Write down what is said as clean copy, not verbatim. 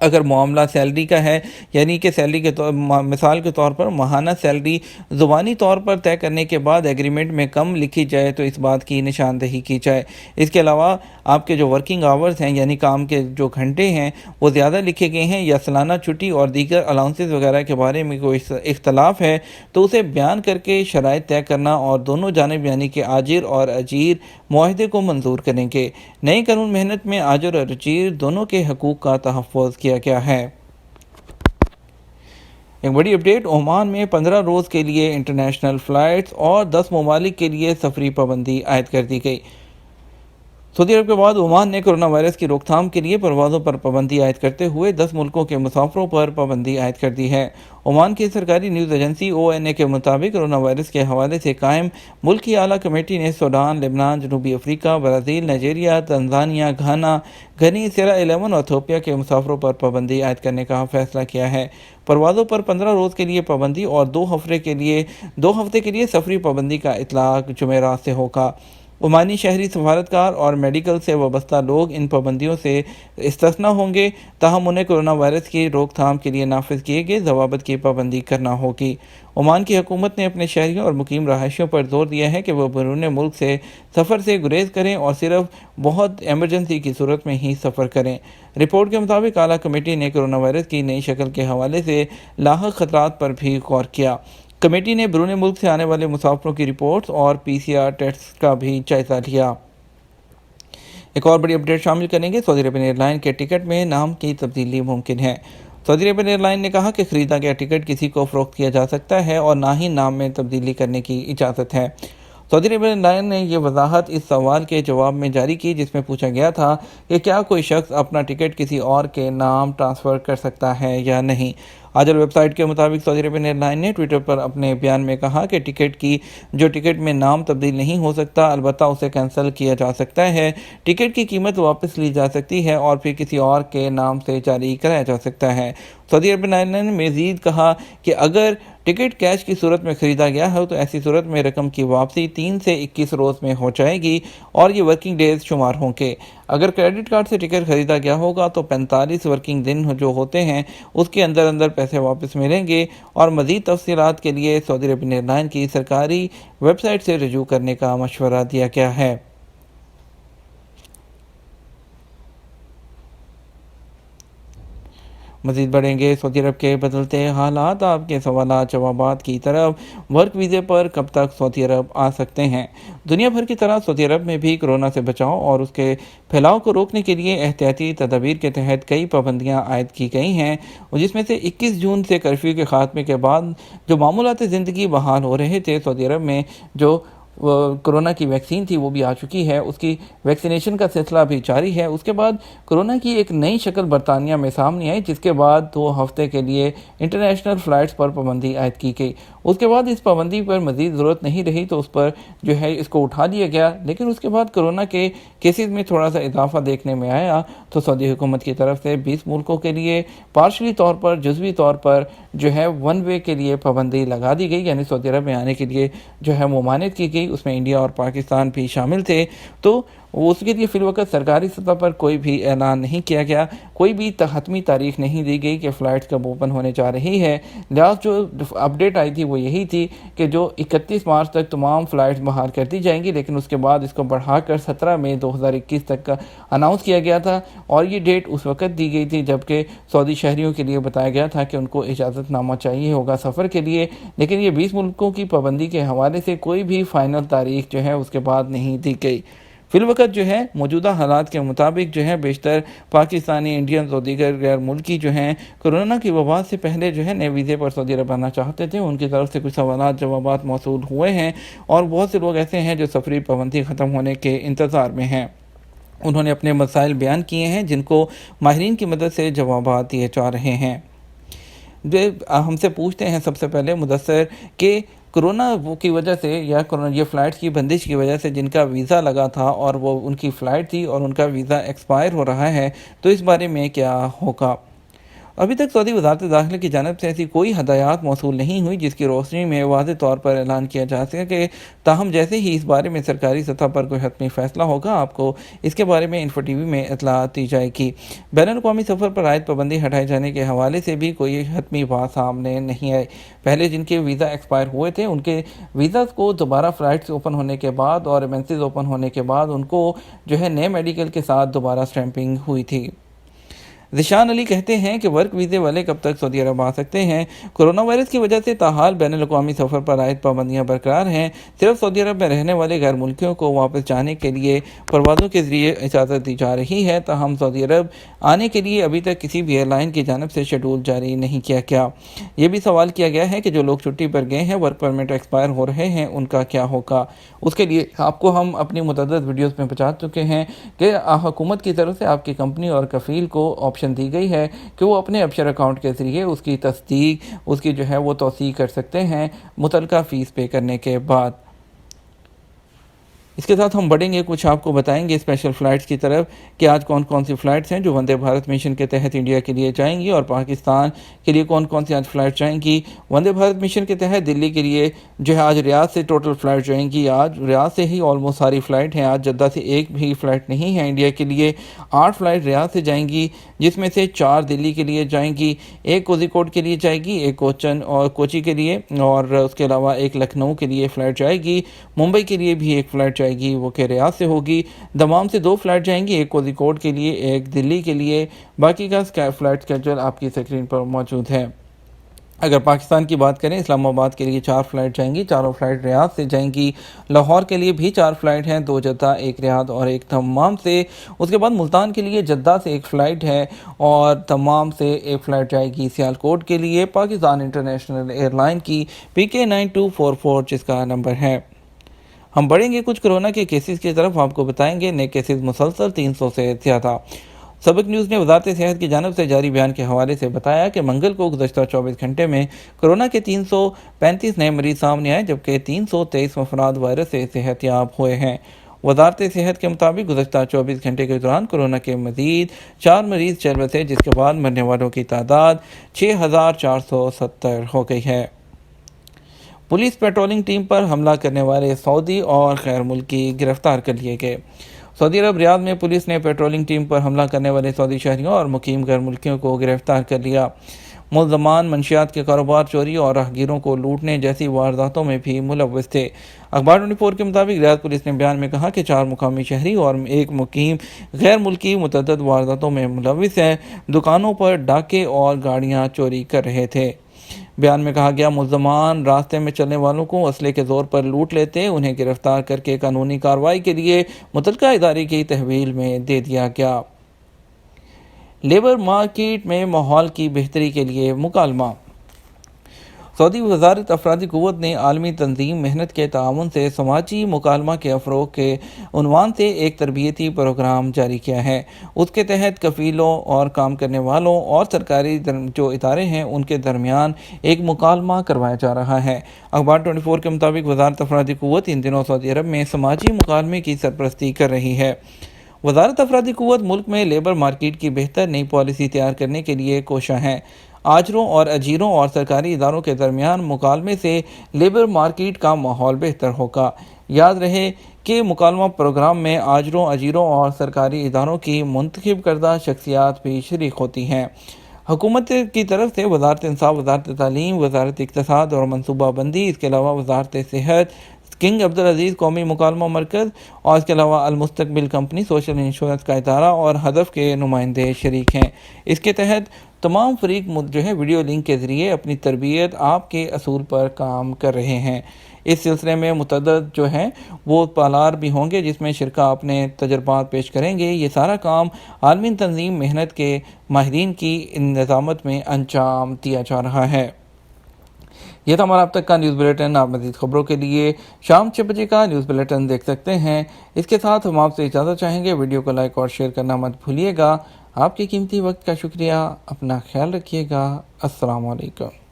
اگر معاملہ سیلری کا ہے، یعنی کہ سیلری کے مثال کے طور پر ماہانہ سیلری زبانی طور پر طے کرنے کے بعد ایگریمنٹ میں کم لکھی جائے تو اس بات کی نشاندہی کی جائے۔ اس کے علاوہ آپ کے جو ورکنگ آورز ہیں، یعنی کام کے جو گھنٹے ہیں وہ زیادہ لکھے گئے ہیں، یا سالانہ چھٹی اور دیگر الاؤنسز وغیرہ کے بارے میں کوئی اختلاف ہے تو اسے بیان کر کے شرائط طے کرنا، اور دونوں جانب یعنی کہ آجر اور اجیر معاہدے کو منظور کریں گے۔ نئی قانون محنت میں آجر اور اجیر دونوں کے حقوق کا تحفظ کیا گیا ہے۔ ایک بڑی اپڈیٹ، عمان میں 15 روز کے لیے انٹرنیشنل فلائٹس اور 10 ممالک کے لیے سفری پابندی عائد کر دی گئی۔ سعودی عرب کے بعد عمان نے کرونا وائرس کی روک تھام کے لیے پروازوں پر پابندی عائد کرتے ہوئے 10 ملکوں کے مسافروں پر پابندی عائد کر دی ہے۔ عمان کی سرکاری نیوز ایجنسی ONA کے مطابق کرونا وائرس کے حوالے سے قائم ملک کی اعلیٰ کمیٹی نے سوڈان، لبنان، جنوبی افریقہ، برازیل، نائجیریا، تنزانیہ، گھانا، غنی، سیرا لیون اور ایتھوپیا کے مسافروں پر پابندی عائد کرنے کا فیصلہ کیا ہے۔ پروازوں پر 15 روز کے لیے پابندی اور 2 ہفتے کے لیے سفری پابندی کا اطلاق جمعرات سے ہوگا۔ عمانی شہری سفارتکار اور میڈیکل سے وابستہ لوگ ان پابندیوں سے استثنیٰ ہوں گے، تاہم انہیں کرونا وائرس کی روک تھام کے لیے نافذ کیے گئے ضوابط کی پابندی کرنا ہوگی۔ عمان کی حکومت نے اپنے شہریوں اور مقیم رہائشیوں پر زور دیا ہے کہ وہ بیرون ملک سے سفر سے گریز کریں اور صرف بہت ایمرجنسی کی صورت میں ہی سفر کریں۔ رپورٹ کے مطابق اعلیٰ کمیٹی نے کرونا وائرس کی نئی شکل کے حوالے سے لاحق خطرات پر بھی غور کیا۔ کمیٹی نے بیرون ملک سے آنے والے مسافروں کی رپورٹس اور PCR ٹیسٹ کا بھی جائزہ لیا۔ ایک اور بڑی اپڈیٹ شامل کریں گے، سعودی عربین ایئرلائن کے ٹکٹ میں نام کی تبدیلی ممکن ہے۔ سعودی عربین ایئرلائن نے کہا کہ خریدا گیا ٹکٹ کسی کو فروخت کیا جا سکتا ہے اور نہ ہی نام میں تبدیلی کرنے کی اجازت ہے۔ سعودی عربین ایئرلائن نے یہ وضاحت اس سوال کے جواب میں جاری کی جس میں پوچھا گیا تھا کہ کیا کوئی شخص اپنا ٹکٹ کسی اور کے نام ٹرانسفر کر سکتا ہے یا نہیں۔ آجل ویب سائٹ کے مطابق سعودی عربین ایئرلائن نے ٹویٹر پر اپنے بیان میں کہا کہ ٹکٹ میں نام تبدیل نہیں ہو سکتا، البتہ اسے کینسل کیا جا سکتا ہے، ٹکٹ کی قیمت واپس لی جا سکتی ہے اور پھر کسی اور کے نام سے جاری کرایا جا سکتا ہے۔ سعودی عربین ایئرلائن نے مزید کہا کہ اگر ٹکٹ کیش کی صورت میں خریدا گیا ہے تو ایسی صورت میں رقم کی واپسی 3 سے 21 روز میں ہو جائے گی اور یہ ورکنگ ڈیز شمار ہوں گے۔ اگر کریڈٹ کارڈ سے ٹکٹ خریدا گیا ہوگا تو 45 ورکنگ دن جو ہوتے ہیں اس کے اندر پیسے واپس ملیں گے، اور مزید تفصیلات کے لیے سعودی عربین ایئرلائن کی سرکاری ویب سائٹ سے رجوع کرنے کا مشورہ دیا گیا ہے۔ مزید بڑھیں گے سعودی عرب کے بدلتے حالات، آپ کے سوالات جوابات کی طرف۔ ورک ویزے پر کب تک سعودی عرب آ سکتے ہیں؟ دنیا بھر کی طرح سعودی عرب میں بھی کورونا سے بچاؤ اور اس کے پھیلاؤ کو روکنے کے لیے احتیاطی تدابیر کے تحت کئی پابندیاں عائد کی گئی ہیں، جس میں سے 21 جون سے کرفیو کے خاتمے کے بعد جو معمولات زندگی بحال ہو رہے تھے۔ سعودی عرب میں جو کرونا کی ویکسین تھی وہ بھی آ چکی ہے، اس کی ویکسینیشن کا سلسلہ بھی جاری ہے۔ اس کے بعد کرونا کی ایک نئی شکل برطانیہ میں سامنے آئی، جس کے بعد 2 ہفتے کے لیے انٹرنیشنل فلائٹس پر پابندی عائد کی گئی۔ اس کے بعد اس پابندی پر مزید ضرورت نہیں رہی تو اس پر اس کو اٹھا دیا گیا، لیکن اس کے بعد کرونا کے کیسز میں تھوڑا سا اضافہ دیکھنے میں آیا تو سعودی حکومت کی طرف سے 20 ملکوں کے لیے پارشلی طور پر، جزوی طور پر ون وے کے لیے پابندی لگا دی گئی، یعنی سعودی عرب میں آنے کے لیے ممانعت کی گئی۔ اس میں انڈیا اور پاکستان بھی شامل تھے، تو اس کے لیے فی الوقت سرکاری سطح پر کوئی بھی اعلان نہیں کیا گیا، کوئی بھی حتمی تاریخ نہیں دی گئی کہ فلائٹس کب اوپن ہونے جا رہی ہے۔ لاسٹ جو اپڈیٹ آئی تھی وہ یہی تھی کہ جو 31 مارچ تک تمام فلائٹس بحال کر دی جائیں گی، لیکن اس کے بعد اس کو بڑھا کر 17 مئی 2021 تک کا اناؤنس کیا گیا تھا، اور یہ ڈیٹ اس وقت دی گئی تھی جبکہ سعودی شہریوں کے لیے بتایا گیا تھا کہ ان کو اجازت نامہ چاہیے ہوگا سفر کے لیے، لیکن یہ 20 ملکوں کی پابندی کے حوالے سے کوئی بھی فائنل تاریخ اس کے بعد نہیں دی گئی۔ فی الوقت موجودہ حالات کے مطابق بیشتر پاکستانی، انڈینز اور دیگر غیر ملکی کورونا کی وبا سے پہلے نئے ویزے پر سعودی عرب آنا چاہتے تھے، ان کی طرف سے کچھ سوالات جوابات موصول ہوئے ہیں، اور بہت سے لوگ ایسے ہیں جو سفری پابندی ختم ہونے کے انتظار میں ہیں۔ انہوں نے اپنے مسائل بیان کیے ہیں جن کو ماہرین کی مدد سے جوابات دیے جا رہے ہیں۔ ہم سے پوچھتے ہیں سب سے پہلے مدثر کہ کرونا کی وجہ سے یا یہ فلائٹس کی بندش کی وجہ سے جن کا ویزا لگا تھا اور وہ ان کی فلائٹ تھی اور ان کا ویزا ایکسپائر ہو رہا ہے، تو اس بارے میں کیا ہوگا؟ ابھی تک سعودی وزارت داخلہ کی جانب سے ایسی کوئی ہدایات موصول نہیں ہوئی جس کی روشنی میں واضح طور پر اعلان کیا جا سکے، تاہم جیسے ہی اس بارے میں سرکاری سطح پر کوئی حتمی فیصلہ ہوگا آپ کو اس کے بارے میں انفو ٹی وی میں اطلاعات دی جائے گی۔ بین الاقوامی سفر پر عائد پابندی ہٹائے جانے کے حوالے سے بھی کوئی حتمی بات سامنے نہیں آئی۔ پہلے جن کے ویزا ایکسپائر ہوئے تھے ان کے ویزاز کو دوبارہ فلائٹس اوپن ہونے کے بعد اور ایمبیسیز اوپن ہونے کے بعد ان کو نئے میڈیکل کے ساتھ دوبارہ سٹیمپنگ ہوئی تھی۔ ذیشان علی کہتے ہیں کہ ورک ویزے والے کب تک سعودی عرب آ سکتے ہیں؟ کورونا وائرس کی وجہ سے تاحال بین الاقوامی سفر پر عائد پابندیاں برقرار ہیں۔ صرف سعودی عرب میں رہنے والے غیر ملکیوں کو واپس جانے کے لیے پروازوں کے ذریعے اجازت دی جا رہی ہے، تاہم سعودی عرب آنے کے لیے ابھی تک کسی بھی ایئر لائن کی جانب سے شیڈول جاری نہیں کیا گیا۔ یہ بھی سوال کیا گیا ہے کہ جو لوگ چھٹی پر گئے ہیں، ورک پرمٹ ایکسپائر ہو رہے ہیں، ان کا کیا ہوگا؟ اس کے لیے آپ کو ہم اپنی متعدد ویڈیوز میں بتا چکے ہیں کہ حکومت کی طرف سے آپ کی کمپنی اور کفیل کو آپشن دی گئی ہے کہ وہ اپنے ابشر اکاؤنٹ کے ذریعے اس کی تصدیق اس کی وہ توثیق کر سکتے ہیں متعلقہ فیس پے کرنے کے بعد۔ اس کے ساتھ ہم بڑھیں گے، کچھ آپ کو بتائیں گے اسپیشل فلائٹس کی طرف کہ آج کون کون سی فلائٹس ہیں جو وندے بھارت مشن کے تحت انڈیا کے لیے جائیں گی اور پاکستان کے لیے کون کون سی آج فلائٹ جائیں گی۔ وندے بھارت مشن کے تحت دلی کے لیے آج ریاض سے ٹوٹل فلائٹ جائیں گی۔ آج ریاض سے ہی آلموسٹ ساری فلائٹ ہیں، آج جدہ سے ایک بھی فلائٹ نہیں ہے انڈیا کے لیے۔ 8 فلائٹ ریاض سے جائیں گی جس میں سے 4 دلی کے لیے جائیں گی، ایک کوزی کوڈ کے لیے جائے گی، ایک کوچی کے لیے، اور اس کے علاوہ ایک لکھنؤ کے لیے فلائٹ جائے گی۔ ممبئی کے لیے بھی ایک فلائٹ جائے گی، وہ کہ ریاض سے ہوگی۔ دمام سے 2 فلائٹ جائیں گی، ایک کوزی کوڈ کے لیے، ایک دلی کے لیے۔ باقی کا فلائٹ اسکیجول آپ کی اسکرین پر موجود ہے۔ اگر پاکستان کی بات کریں، اسلام آباد کے لیے 4 فلائٹ جائیں گی، چاروں فلائٹ ریاض سے جائیں گی۔ لاہور کے لیے بھی 4 فلائٹ ہیں، 2 جدہ، ایک ریاض اور ایک دمام سے۔ اس کے بعد ملتان کے لیے جدہ سے ایک فلائٹ ہے اور دمام سے ایک فلائٹ جائے گی سیالکوٹ کے لیے، پاکستان انٹرنیشنل ایئر لائن کی PK9244 جس کا نمبر ہے۔ ہم بڑھیں گے کچھ کرونا کے کیسز کی طرف، آپ کو بتائیں گے نئے کیسز مسلسل 300 سے زیادہ۔ سبق نیوز نے وزارت صحت کی جانب سے جاری بیان کے حوالے سے بتایا کہ منگل کو گزشتہ 24 گھنٹے میں کورونا کے 335 نئے مریض سامنے آئے، جبکہ 323 افراد وائرس سے صحت یاب ہوئے ہیں۔ وزارت صحت کے مطابق گزشتہ 24 گھنٹے کے دوران کورونا کے مزید 4 مریض چل بسے، جس کے بعد مرنے والوں کی تعداد 6470 ہو گئی ہے۔ پولیس پیٹرولنگ ٹیم پر حملہ کرنے والے سعودی اور غیر ملکی گرفتار کر لیے گئے۔ سعودی عرب ریاض میں پولیس نے پیٹرولنگ ٹیم پر حملہ کرنے والے سعودی شہریوں اور مقیم غیر ملکیوں کو گرفتار کر لیا۔ ملزمان منشیات کے کاروبار، چوری اور راہگیروں کو لوٹنے جیسی وارداتوں میں بھی ملوث تھے۔ اخبار 24 کے مطابق ریاض پولیس نے بیان میں کہا کہ 4 مقامی شہری اور ایک مقیم غیر ملکی متعدد وارداتوں میں ملوث ہیں، دکانوں پر ڈاکے اور گاڑیاں چوری کر رہے تھے۔ بیان میں کہا گیا ملزمان راستے میں چلنے والوں کو اسلحے کے زور پر لوٹ لیتے، انہیں گرفتار کر کے قانونی کارروائی کے لیے متعلقہ ادارے کی تحویل میں دے دیا گیا۔ لیبر مارکیٹ میں ماحول کی بہتری کے لیے مکالمہ۔ سعودی وزارت افرادی قوت نے عالمی تنظیم محنت کے تعاون سے سماجی مکالمہ کے فروغ کے عنوان سے ایک تربیتی پروگرام جاری کیا ہے۔ اس کے تحت کفیلوں اور کام کرنے والوں اور سرکاری جو ادارے ہیں ان کے درمیان ایک مکالمہ کروایا جا رہا ہے۔ اخبار 24 کے مطابق وزارت افرادی قوت ان دنوں سعودی عرب میں سماجی مکالمے کی سرپرستی کر رہی ہے۔ وزارت افرادی قوت ملک میں لیبر مارکیٹ کی بہتر نئی پالیسی تیار کرنے کے لیے کوشاں ہے۔ آجروں اور اجیروں اور سرکاری اداروں کے درمیان مکالمے سے لیبر مارکیٹ کا ماحول بہتر ہوگا۔ یاد رہے کہ مکالمہ پروگرام میں آجروں، اجیروں اور سرکاری اداروں کی منتخب کردہ شخصیات بھی شریک ہوتی ہیں۔ حکومت کی طرف سے وزارت انصاف، وزارت تعلیم، وزارت اقتصاد اور منصوبہ بندی، اس کے علاوہ وزارت صحت، کنگ عبدالعزیز قومی مکالمہ مرکز اور اس کے علاوہ المستقبل کمپنی، سوشل انشورنس کا ادارہ اور ہدف کے نمائندے شریک ہیں۔ اس کے تحت تمام فریق ویڈیو لنک کے ذریعے اپنی تربیت آپ کے اصول پر کام کر رہے ہیں۔ اس سلسلے میں متعدد وہ پالار بھی ہوں گے جس میں شرکا اپنے تجربات پیش کریں گے۔ یہ سارا کام عالمی تنظیم محنت کے ماہرین کی نظامت میں انجام دیا جا رہا ہے۔ یہ تھا ہمارا اب تک کا نیوز بلیٹن۔ آپ مزید خبروں کے لیے شام 6 بجے کا نیوز بلیٹن دیکھ سکتے ہیں۔ اس کے ساتھ ہم آپ سے اجازت چاہیں گے، ویڈیو کو لائک اور شیئر کرنا مت بھولیے گا۔ آپ کے قیمتی وقت کا شکریہ، اپنا خیال رکھیے گا۔ السلام علیکم۔